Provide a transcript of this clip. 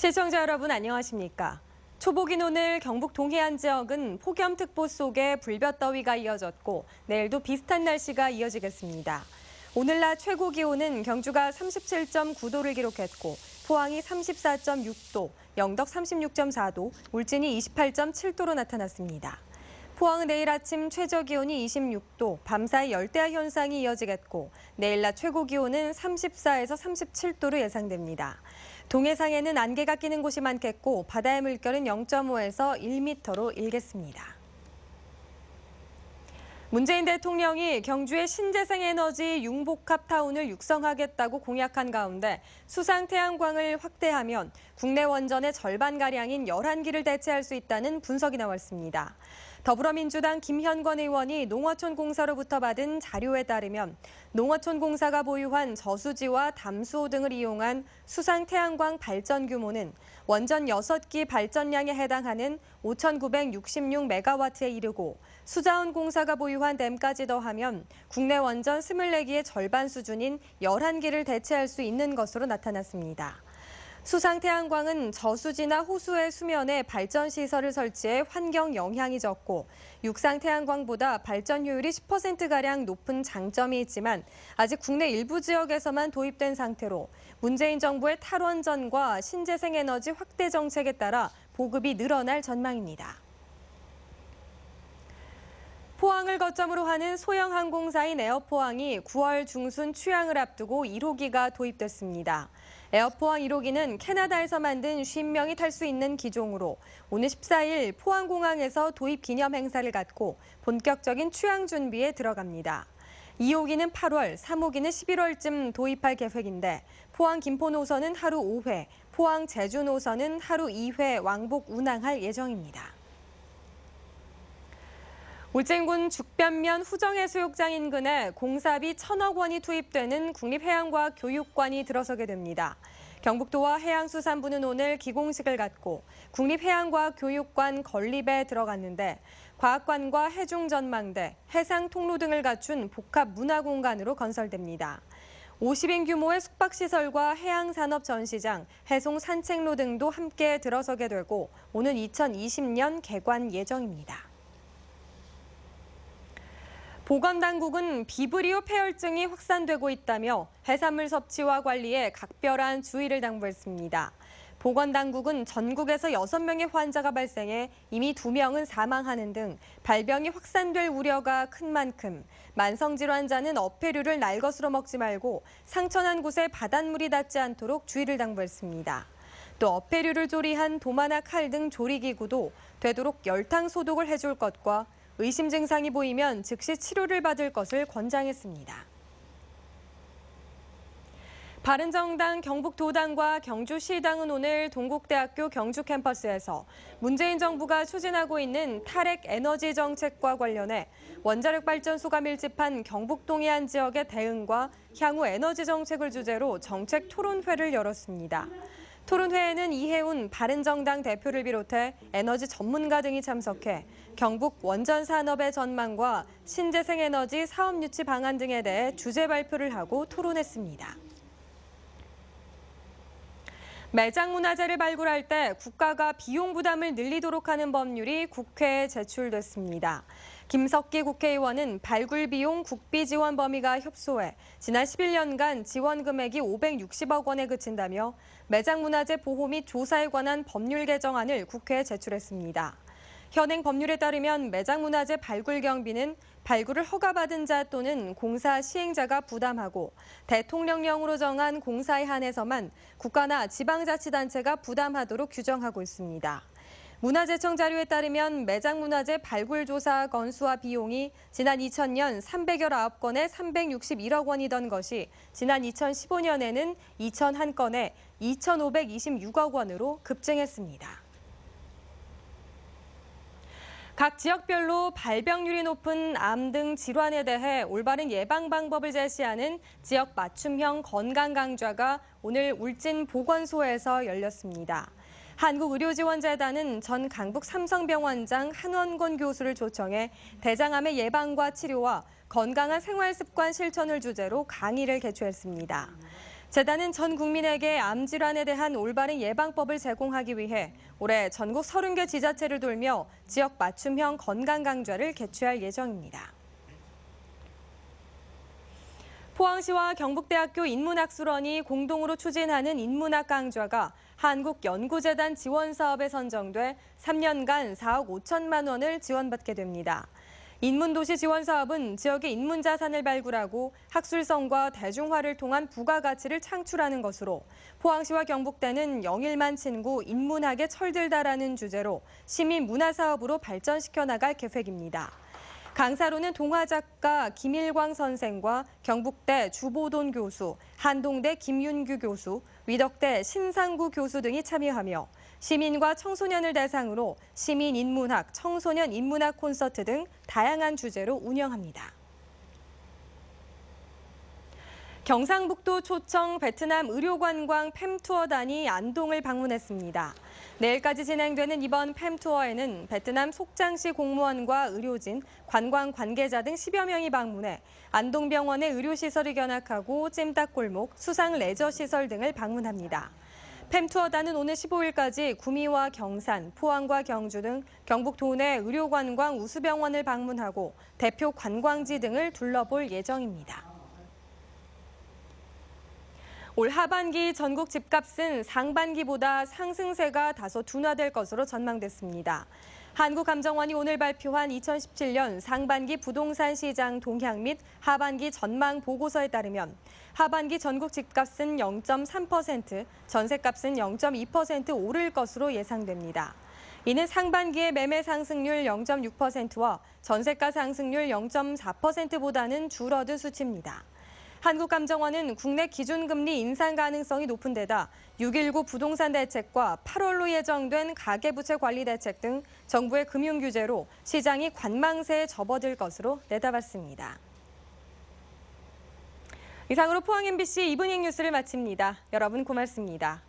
시청자 여러분 안녕하십니까? 초복인 오늘 경북 동해안 지역은 폭염특보 속에 불볕더위가 이어졌고 내일도 비슷한 날씨가 이어지겠습니다. 오늘 낮 최고 기온은 경주가 37.9도를 기록했고 포항이 34.6도, 영덕 36.4도, 울진이 28.7도로 나타났습니다. 포항은 내일 아침 최저 기온이 26도, 밤사이 열대야 현상이 이어지겠고 내일 낮 최고 기온은 34에서 37도로 예상됩니다. 동해상에는 안개가 끼는 곳이 많겠고 바다의 물결은 0.5에서 1m로 일겠습니다. 문재인 대통령이 경주의 신재생에너지 융복합타운을 육성하겠다고 공약한 가운데 수상 태양광을 확대하면 국내 원전의 절반가량인 11기를 대체할 수 있다는 분석이 나왔습니다. 더불어민주당 김현권 의원이 농어촌공사로부터 받은 자료에 따르면 농어촌공사가 보유한 저수지와 담수호 등을 이용한 수상 태양광 발전 규모는 원전 6기 발전량에 해당하는 5,966메가와트에 이르고 수자원공사가 보유한 댐까지 더하면 국내 원전 24기의 절반 수준인 11기를 대체할 수 있는 것으로 나타났습니다. 수상 태양광은 저수지나 호수의 수면에 발전 시설을 설치해 환경 영향이 적고 육상 태양광보다 발전 효율이 10%가량 높은 장점이 있지만 아직 국내 일부 지역에서만 도입된 상태로 문재인 정부의 탈원전과 신재생에너지 확대 정책에 따라 보급이 늘어날 전망입니다. 포항을 거점으로 하는 소형 항공사인 에어포항이 9월 중순 취항을 앞두고 1호기가 도입됐습니다. 에어포항 1호기는 캐나다에서 만든 50명이 탈 수 있는 기종으로 오늘 14일 포항공항에서 도입 기념 행사를 갖고 본격적인 취항 준비에 들어갑니다. 2호기는 8월, 3호기는 11월쯤 도입할 계획인데 포항 김포 노선은 하루 5회, 포항 제주 노선은 하루 2회 왕복 운항할 예정입니다. 울진군 죽변면 후정해수욕장 인근에 공사비 1,000억 원이 투입되는 국립해양과학교육관이 들어서게 됩니다. 경북도와 해양수산부는 오늘 기공식을 갖고 국립해양과학교육관 건립에 들어갔는데 과학관과 해중전망대, 해상통로 등을 갖춘 복합문화공간으로 건설됩니다. 50인 규모의 숙박시설과 해양산업전시장, 해송 산책로 등도 함께 들어서게 되고 오는 2020년 개관 예정입니다. 보건당국은 비브리오 폐혈증이 확산되고 있다며 해산물 섭취와 관리에 각별한 주의를 당부했습니다. 보건당국은 전국에서 6명의 환자가 발생해 이미 2명은 사망하는 등 발병이 확산될 우려가 큰 만큼 만성질환자는 어패류를 날 것으로 먹지 말고 상처난 곳에 바닷물이 닿지 않도록 주의를 당부했습니다. 또 어패류를 조리한 도마나 칼 등 조리기구도 되도록 열탕 소독을 해줄 것과 의심 증상이 보이면 즉시 치료를 받을 것을 권장했습니다. 바른정당 경북도당과 경주시당은 오늘 동국대학교 경주 캠퍼스에서 문재인 정부가 추진하고 있는 탈핵 에너지 정책과 관련해 원자력 발전소가 밀집한 경북 동해안 지역의 대응과 향후 에너지 정책을 주제로 정책 토론회를 열었습니다. 토론회에는 이해운 바른정당 대표를 비롯해 에너지 전문가 등이 참석해 경북 원전 산업의 전망과 신재생에너지 사업 유치 방안 등에 대해 주제 발표를 하고 토론했습니다. 매장 문화재를 발굴할 때 국가가 비용 부담을 늘리도록 하는 법률이 국회에 제출됐습니다. 김석기 국회의원은 발굴 비용 국비 지원 범위가 협소해 지난 11년간 지원 금액이 560억 원에 그친다며 매장 문화재 보호 및 조사에 관한 법률 개정안을 국회에 제출했습니다. 현행 법률에 따르면 매장 문화재 발굴 경비는 발굴을 허가받은 자 또는 공사 시행자가 부담하고 대통령령으로 정한 공사에 한해서만 국가나 지방자치단체가 부담하도록 규정하고 있습니다. 문화재청 자료에 따르면 매장 문화재 발굴 조사 건수와 비용이 지난 2000년 319건에 361억 원이던 것이 지난 2015년에는 2001건에 2,526억 원으로 급증했습니다. 각 지역별로 발병률이 높은 암 등 질환에 대해 올바른 예방 방법을 제시하는 지역 맞춤형 건강강좌가 오늘 울진 보건소에서 열렸습니다. 한국의료지원재단은 전 강북 삼성병원장 한원권 교수를 초청해 대장암의 예방과 치료와 건강한 생활습관 실천을 주제로 강의를 개최했습니다. 재단은 전 국민에게 암 질환에 대한 올바른 예방법을 제공하기 위해 올해 전국 30개 지자체를 돌며 지역 맞춤형 건강 강좌를 개최할 예정입니다. 포항시와 경북대학교 인문학술원이 공동으로 추진하는 인문학 강좌가 한국연구재단 지원 사업에 선정돼 3년간 4억 5천만 원을 지원받게 됩니다. 인문도시 지원 사업은 지역의 인문자산을 발굴하고 학술성과 대중화를 통한 부가가치를 창출하는 것으로 포항시와 경북대는 영일만 친구 인문학에 철들다라는 주제로 시민문화사업으로 발전시켜 나갈 계획입니다. 강사로는 동화작가 김일광 선생과 경북대 주보돈 교수, 한동대 김윤규 교수, 위덕대 신상구 교수 등이 참여하며 시민과 청소년을 대상으로 시민인문학, 청소년 인문학 콘서트 등 다양한 주제로 운영합니다. 경상북도 초청 베트남 의료관광 팸투어단이 안동을 방문했습니다. 내일까지 진행되는 이번 팸투어에는 베트남 속장시 공무원과 의료진, 관광 관계자 등 10여 명이 방문해 안동병원의 의료시설을 견학하고 찜닭골목, 수상 레저시설 등을 방문합니다. 팸투어단은 오늘 15일까지 구미와 경산, 포항과 경주 등 경북 도내 의료관광 우수병원을 방문하고 대표 관광지 등을 둘러볼 예정입니다. 올 하반기 전국 집값은 상반기보다 상승세가 다소 둔화될 것으로 전망됐습니다. 한국감정원이 오늘 발표한 2017년 상반기 부동산 시장 동향 및 하반기 전망 보고서에 따르면 하반기 전국 집값은 0.3%, 전세값은 0.2% 오를 것으로 예상됩니다. 이는 상반기의 매매 상승률 0.6%와 전세가 상승률 0.4%보다는 줄어든 수치입니다. 한국감정원은 국내 기준금리 인상 가능성이 높은 데다 6.19 부동산 대책과 8월로 예정된 가계부채 관리 대책 등 정부의 금융 규제로 시장이 관망세에 접어들 것으로 내다봤습니다. 이상으로 포항 MBC 이브닝 뉴스를 마칩니다. 여러분 고맙습니다.